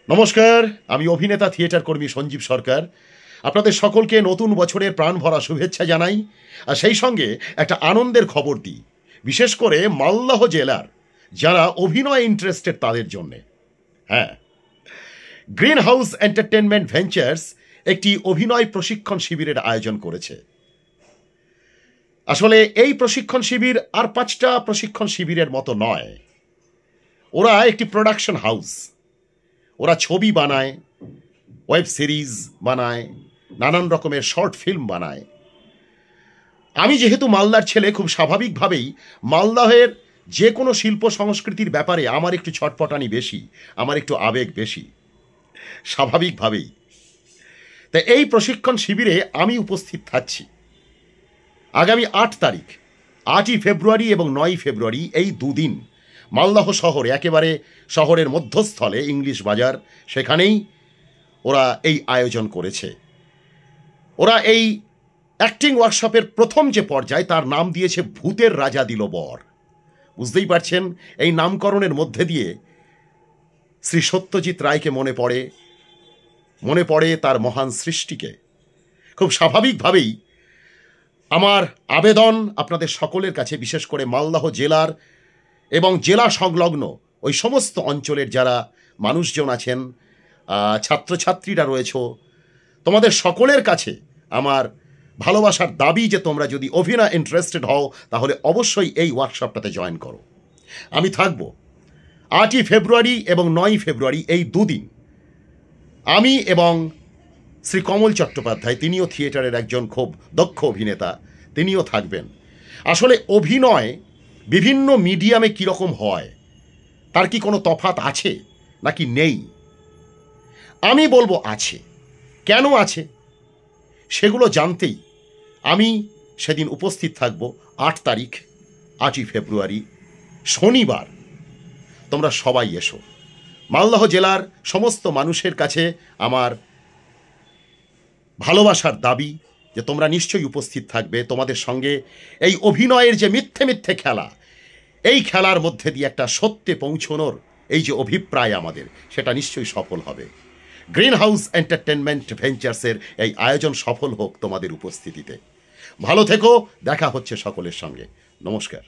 নমস্কার, আমি অভিনেতা থিয়েটার কর্মী সঞ্জীব সরকার। আপনাদের সকলকে নতুন বছরের প্রাণ ভরা শুভেচ্ছা জানাই, আর সেই সঙ্গে একটা আনন্দের খবর দিই, বিশেষ করে মালদহ জেলার যারা অভিনয় ইন্টারেস্টেড তাদের জন্যে। হ্যাঁ, গ্রিন হাউস এন্টারটেনমেন্ট ভেঞ্চার্স একটি অভিনয় প্রশিক্ষণ শিবিরের আয়োজন করেছে। আসলে এই প্রশিক্ষণ শিবির আর 5টা প্রশিক্ষণ শিবিরের মতো নয়। ওরা একটি প্রোডাকশন হাউস। ওরা ছবি বানায়, ওয়েব সিরিজ বানায়, নানান রকমের শর্ট ফিল্ম বানায়। আমি যেহেতু মালদার ছেলে, খুব স্বাভাবিকভাবেই মালদহের যে কোনো শিল্প সংস্কৃতির ব্যাপারে আমার একটু ছটপটানি বেশি, আমার একটু আবেগ বেশি, স্বাভাবিকভাবেই। তাই এই প্রশিক্ষণ শিবিরে আমি উপস্থিত থাকছি আগামী 8 তারিখ, 8ই ফেব্রুয়ারি এবং 9ই ফেব্রুয়ারি, এই দুদিন মালদহ শহরে, একেবারে শহরের মধ্যস্থলে ইংলিশ বাজার, সেখানেই ওরা এই আয়োজন করেছে। ওরা এই অ্যাক্টিং ওয়ার্কশপের প্রথম যে পর্যায়, তার নাম দিয়েছে ভূতের রাজা দিল বর। বুঝতেই পারছেন, এই নামকরণের মধ্যে দিয়ে শ্রী সত্যজিৎ রায়কে মনে পড়ে তার মহান সৃষ্টিকে। খুব স্বাভাবিকভাবেই আমার আবেদন আপনাদের সকলের কাছে, বিশেষ করে মালদহ জেলার এবং জেলা সংলগ্ন ওই সমস্ত অঞ্চলের যারা মানুষজন আছেন, ছাত্রছাত্রীরা রয়েছ, তোমাদের সকলের কাছে আমার ভালোবাসার দাবি যে তোমরা যদি অভিনয় ইন্টারেস্টেড হও তাহলে অবশ্যই এই ওয়ার্কশপটাতে জয়েন করো। আমি থাকব 8ই ফেব্রুয়ারি এবং 9ই ফেব্রুয়ারি, এই দুদিন। আমি এবং শ্রী কমল চট্টোপাধ্যায়, তিনিও থিয়েটারের একজন খুব দক্ষ অভিনেতা, তিনিও থাকবেন। আসলে অভিনয় বিভিন্ন মিডিয়ামে কীরকম হয়, তার কি কোনো তফাৎ আছে নাকি নেই? আমি বলবো আছে। কেন আছে সেগুলো জানতেই আমি সেদিন উপস্থিত থাকব 8 তারিখ, 8ই ফেব্রুয়ারি, শনিবার। তোমরা সবাই এসো। মালদহ জেলার সমস্ত মানুষের কাছে আমার ভালোবাসার দাবি যে তোমরা নিশ্চয়ই উপস্থিত থাকবে। তোমাদের সঙ্গে এই অভিনয়ের যে মিথ্যে মিথ্যে খেলা, এই খেলার মধ্যে দিয়ে একটা সত্যে পৌঁছনোর এই যে অভিপ্রায় আমাদের, সেটা নিশ্চয়ই সফল হবে। গ্রিন হাউস এন্টারটেনমেন্ট ভেঞ্চার্সের এই আয়োজন সফল হোক তোমাদের উপস্থিতিতে। ভালো থেকো, দেখা হচ্ছে সকলের সঙ্গে। নমস্কার।